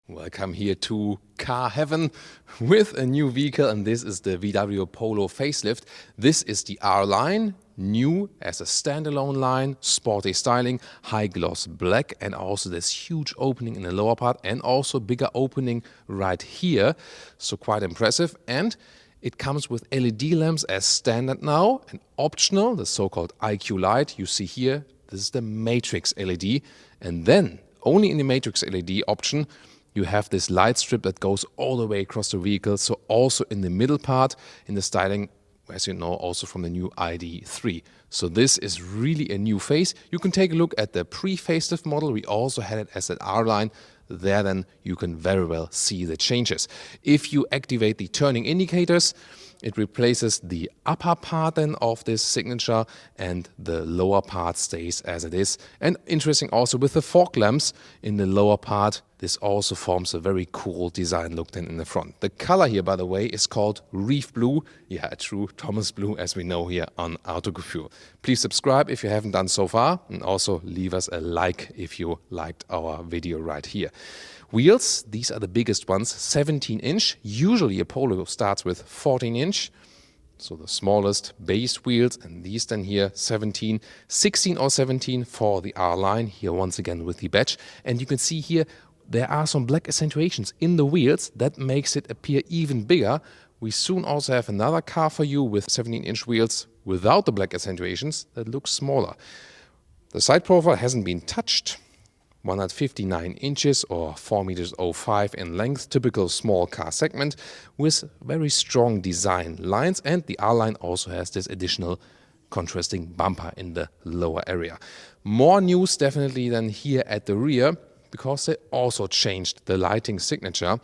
Welcome here to Car Heaven with a new vehicle, and this is the VW Polo facelift. This is the R line, new as a standalone line, sporty styling, high gloss black, and also this huge opening in the lower part and also bigger opening right here. So quite impressive. And it comes with LED lamps as standard now and optional, the so-called IQ.LIGHT. You see here, this is the matrix LED. And then only in the matrix LED option, you have this light strip that goes all the way across the vehicle, so also in the middle part, in the styling, as you know, also from the new ID.3. So this is really a new face. You can take a look at the pre-facelift model. We also had it as an R-line. There then you can very well see the changes. If you activate the turning indicators, it replaces the upper part then of this signature and the lower part stays as it is. And interesting also with the fog lamps in the lower part, this also forms a very cool design look then in the front. The color here, by the way, is called Reef Blue. Yeah, a true Thomas Blue as we know here on Autogefühl. Please subscribe if you haven't done so far, and also leave us a like if you liked our video right here. Wheels, these are the biggest ones, 17-inch. Usually a Polo starts with 14-inch. So the smallest base wheels, and these then here 17, 16 or 17 for the R line, here once again with the badge. And you can see here there are some black accentuations in the wheels that makes it appear even bigger. We soon also have another car for you with 17-inch wheels without the black accentuations that looks smaller. The side profile hasn't been touched. 159 inches or 4 meters 05 in length, typical small car segment with very strong design lines, and the R line also has this additional contrasting bumper in the lower area. More news definitely than here at the rear, because they also changed the lighting signature.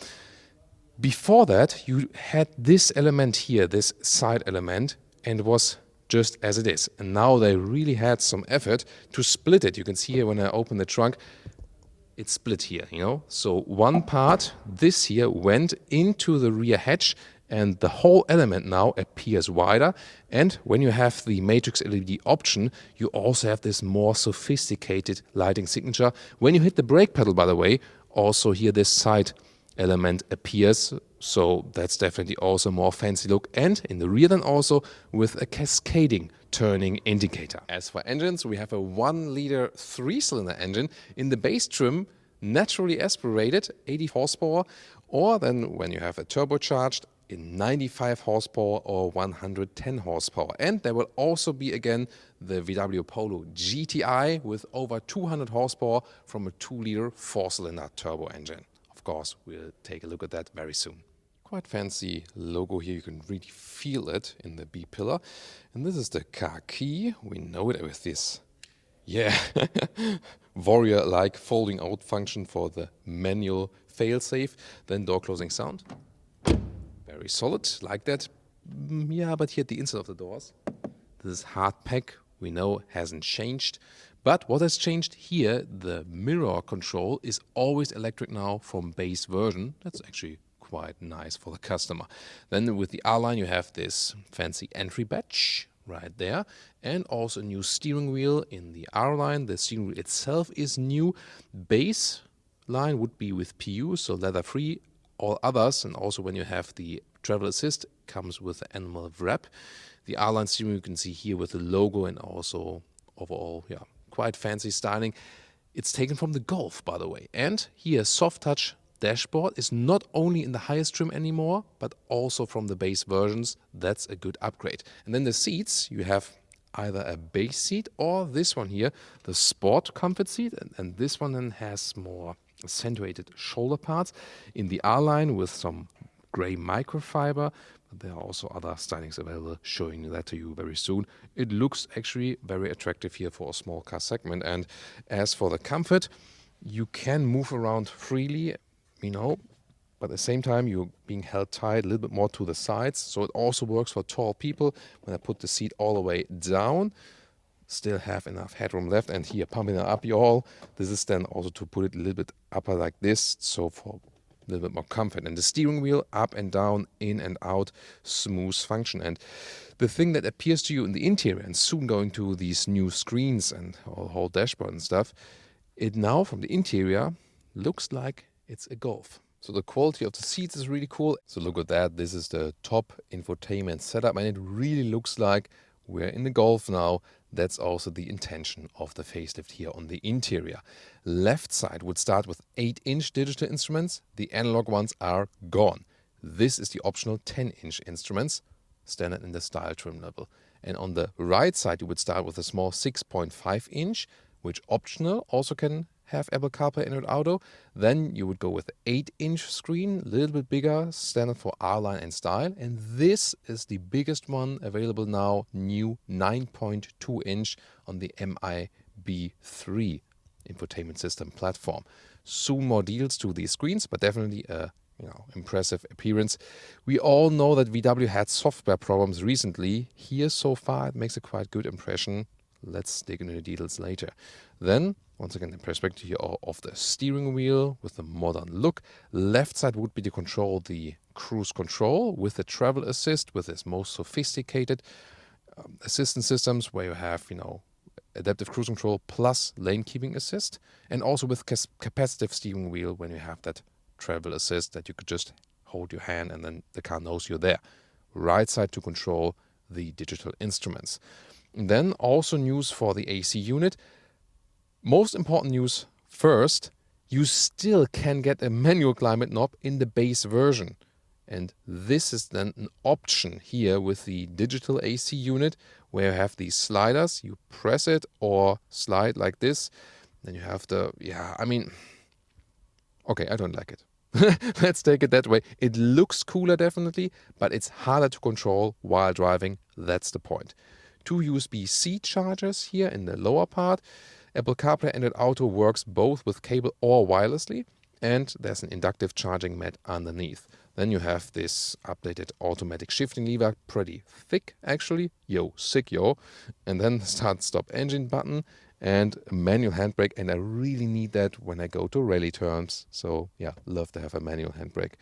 Before that you had this element here, this side element, and it was just as it is. And now they really had some effort to split it. You can see here when I open the trunk, it's split here, you know. So one part, this here, went into the rear hatch, and the whole element now appears wider. And when you have the matrix LED option, you also have this more sophisticated lighting signature. When you hit the brake pedal, by the way, also here this side element appears. So that's definitely also a more fancy look. And in the rear then also with a cascading turning indicator. As for engines, we have a 1-liter 3-cylinder engine in the base trim, naturally aspirated, 80 horsepower, or then when you have a turbocharged in 95 horsepower or 110 horsepower. And there will also be again the VW Polo GTI with over 200 horsepower from a 2-liter 4-cylinder turbo engine. Of course, we'll take a look at that very soon. Quite fancy logo here, you can really feel it in the B pillar. And this is the car key. We know it with this, yeah, warrior-like folding out function for the manual fail-safe. Then door closing sound. Very solid, like that. Yeah, but here at the inside of the doors, this is hard pack, we know hasn't changed. But what has changed here, the mirror control is always electric now from base version. That's actually quite nice for the customer. Then with the R line you have this fancy entry badge right there, and also a new steering wheel in the R line. The steering wheel itself is new. Base line would be with PU, so leather free. All others, and also when you have the travel assist, comes with the animal wrap. The R line steering wheel you can see here with the logo, and also overall, yeah, quite fancy styling. It's taken from the Golf, by the way. And here soft touch dashboard is not only in the highest trim anymore, but also from the base versions. That's a good upgrade. And then the seats, you have either a base seat or this one here, the sport comfort seat, and this one then has more accentuated shoulder parts in the R line with some gray microfiber. But there are also other stylings available, showing that to you very soon. It looks actually very attractive here for a small car segment. And as for the comfort, you can move around freely, you know, but at the same time you're being held tight a little bit more to the sides. So it also works for tall people. When I put the seat all the way down, still have enough headroom left, and here pumping it up y'all, this is then also to put it a little bit upper like this, so for a little bit more comfort. And the steering wheel up and down, in and out, smooth function. And the thing that appears to you in the interior, and soon going to these new screens and whole dashboard and stuff, it now from the interior looks like it's a Golf. So the quality of the seats is really cool. So look at that. This is the top infotainment setup, and it really looks like we're in the Golf now. That's also the intention of the facelift here on the interior. Left side would start with 8-inch digital instruments. The analog ones are gone. This is the optional 10-inch instruments, standard in the style trim level. And on the right side, you would start with a small 6.5-inch, which optional also can have Apple CarPlay and Auto. Then you would go with 8-inch screen, a little bit bigger, standard for R-Line and style. And this is the biggest one available now, new 9.2-inch on the MIB3 infotainment system platform. Soon more deals to these screens, but definitely a impressive appearance. We all know that VW had software problems recently. Here so far it makes a quite good impression. Let's dig into the details later. Then, once again, the perspective here of the steering wheel with the modern look. Left side would be the cruise control with the travel assist, with its most sophisticated assistance systems where you have, adaptive cruise control plus lane keeping assist, and also with capacitive steering wheel when you have that travel assist that you could just hold your hand and then the car knows you're there. Right side to control the digital instruments. And then also news for the AC unit. Most important news first, you still can get a manual climate knob in the base version. And this is then an option here with the digital AC unit where you have these sliders. You press it or slide like this. Then you have okay, I don't like it. Let's take it that way. It looks cooler definitely, but it's harder to control while driving. That's the point. 2 USB-C chargers here in the lower part. Apple CarPlay and Auto works both with cable or wirelessly. And there's an inductive charging mat underneath. Then you have this updated automatic shifting lever, pretty thick actually. Sick. And then the start-stop engine button and a manual handbrake. And I really need that when I go to rally turns. So yeah, love to have a manual handbrake.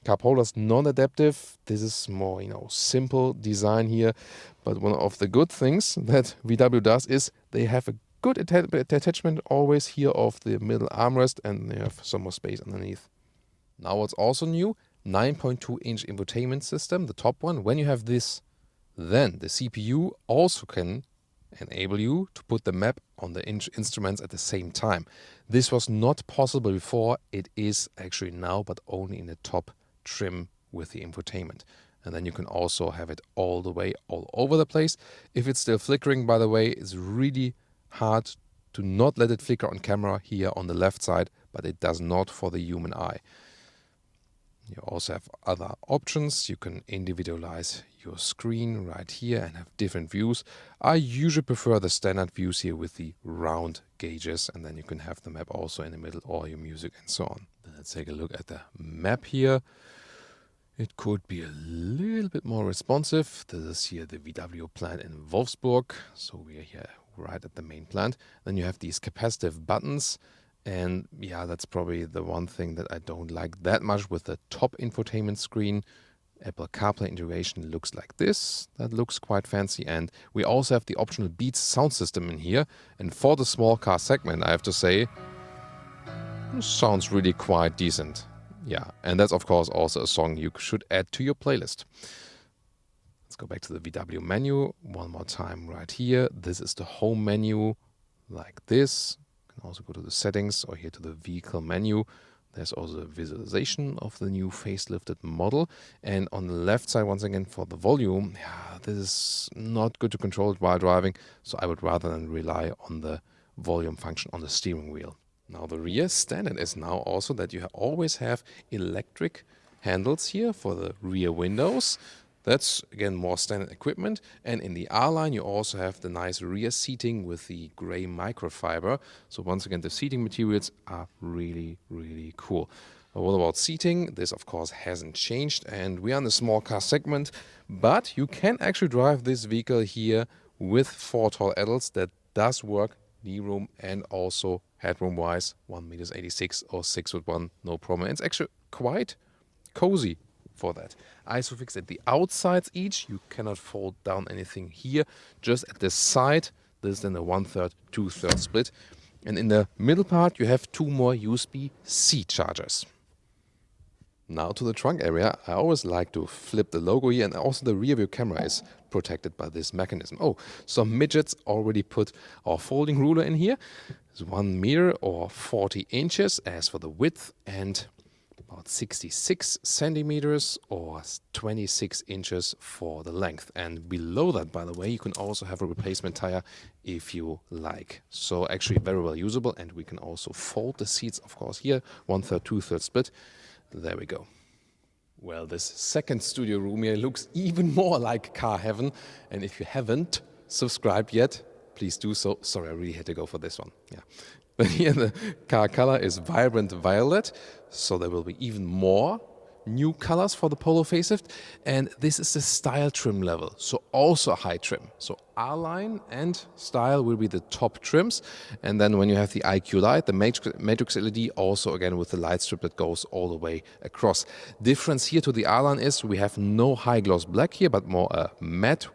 Cup holders non-adaptive. This is more, simple design here. But one of the good things that VW does is they have a good attachment always here of the middle armrest, and they have some more space underneath. Now what's also new, 9.2-inch infotainment system, the top one. When you have this, then the CPU also can enable you to put the map on the instruments at the same time. This was not possible before. It is actually now, but only in the top trim with the infotainment. And then you can also have it all the way, all over the place. If it's still flickering, by the way, it's really hard to not let it flicker on camera here on the left side, but it does not for the human eye. You also have other options. You can individualize your screen right here and have different views. I usually prefer the standard views here with the round gauges, and then you can have the map also in the middle or your music and so on. Let's take a look at the map here. It could be a little bit more responsive. This is here the VW plant in Wolfsburg. So we are here right at the main plant. Then you have these capacitive buttons. And yeah, that's probably the one thing that I don't like that much with the top infotainment screen. Apple CarPlay integration looks like this. That looks quite fancy. And we also have the optional Beats sound system in here. And for the small car segment, I have to say, sounds really quite decent. Yeah, and that's of course also a song you should add to your playlist. Let's go back to the VW menu one more time right here. This is the home menu like this. You can also go to the settings or here to the vehicle menu. There's also a visualization of the new facelifted model. And on the left side, once again, for the volume, this is not good to control it while driving. So I would rather than rely on the volume function on the steering wheel. Now the rear standard is now also that you always have electric handles here for the rear windows. That's again more standard equipment. And in the R-Line you also have the nice rear seating with the gray microfiber. So once again the seating materials are really, really cool. What about seating? This of course hasn't changed, and we are in the small car segment, but you can actually drive this vehicle here with 4 tall adults. That does work, knee room and also headroom wise, 1.86 m or 6'1", no problem. It's actually quite cozy for that. Isofix at the outsides each. You cannot fold down anything here. Just at the side, this is then a 1/3, 2/3 split. And in the middle part, you have 2 more USB-C chargers. Now to the trunk area. I always like to flip the logo here, and also the rear view camera is protected by this mechanism. Oh, some midgets already put our folding ruler in here. There's 1 meter or 40 inches as for the width, and about 66 centimeters or 26 inches for the length. And below that, by the way, you can also have a replacement tire if you like. So actually very well usable, and we can also fold the seats, of course, here, 1/3, 2/3 split. There we go. Well, this second studio room here looks even more like car heaven. And if you haven't subscribed yet, please do so. Sorry, I really had to go for this one. Yeah. But here the car color is vibrant violet, so there will be even more new colors for the Polo facelift. And this is the style trim level, so also a high trim. So R-Line and Style will be the top trims. And then when you have the IQ.LIGHT, the matrix LED, also again with the light strip that goes all the way across. Difference here to the R-Line is we have no high gloss black here, but more a matte,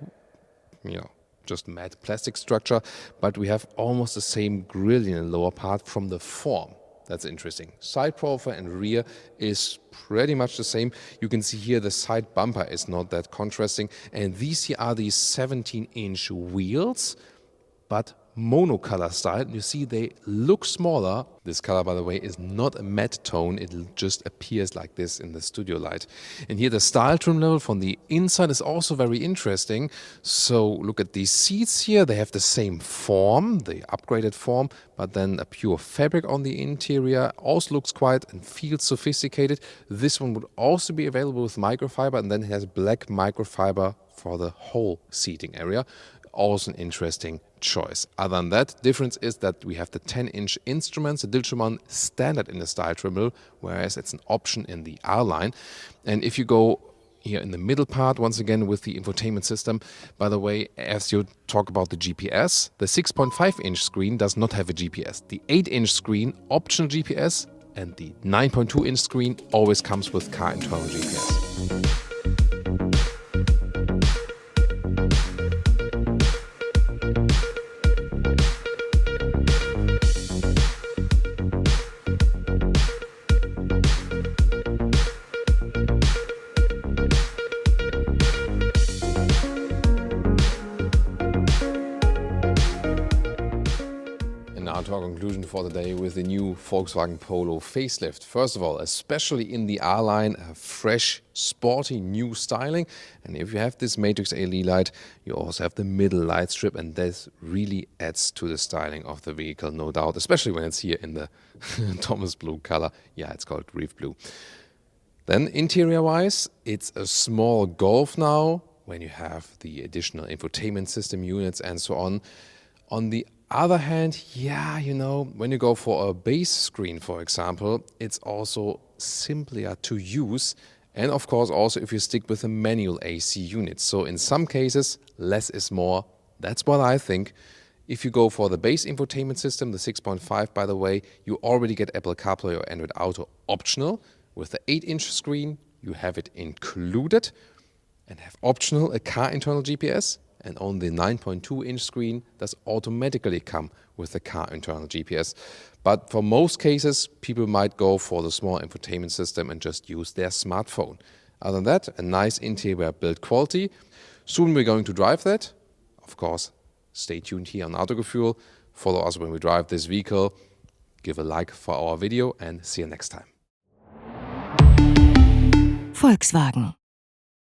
just matte plastic structure. But we have almost the same grille in the lower part from the form. That's interesting. Side profile and rear is pretty much the same. You can see here the side bumper is not that contrasting. And these here are these 17-inch wheels, but monocolor style. You see they look smaller. This color, by the way, is not a matte tone. It just appears like this in the studio light. And here the style trim level from the inside is also very interesting. So look at these seats here. They have the same form, the upgraded form, but then a pure fabric on the interior. Also looks quite and feels sophisticated. This one would also be available with microfiber, and then it has black microfiber for the whole seating area. Also an interesting choice. Other than that, difference is that we have the 10-inch instruments, the digital one standard in the style trim level, whereas it's an option in the R-Line. And if you go here in the middle part, once again with the infotainment system, by the way, as you talk about the GPS, the 6.5-inch screen does not have a GPS. The 8-inch screen, optional GPS, and the 9.2-inch screen always comes with car internal GPS. Now to our conclusion for the day with the new Volkswagen Polo facelift. First of all, especially in the R-Line, a fresh, sporty new styling. And if you have this matrix LED light, you also have the middle light strip, and this really adds to the styling of the vehicle, no doubt, especially when it's here in the Thomas blue color. Yeah, it's called Reef Blue. Then interior-wise, it's a small Golf now, when you have the additional infotainment system units and so on. On the other hand, when you go for a base screen, for example, it's also simpler to use. And of course, also if you stick with a manual AC unit. So in some cases, less is more. That's what I think. If you go for the base infotainment system, the 6.5, by the way, you already get Apple CarPlay or Android Auto optional. With the 8-inch screen, you have it included, and have optional a car internal GPS. And on the 9.2-inch screen does automatically come with the car internal GPS. But for most cases, people might go for the small infotainment system and just use their smartphone. Other than that, a nice interior build quality. Soon we're going to drive that. Of course, stay tuned here on Autogefühl. Follow us when we drive this vehicle. Give a like for our video, and see you next time. Volkswagen.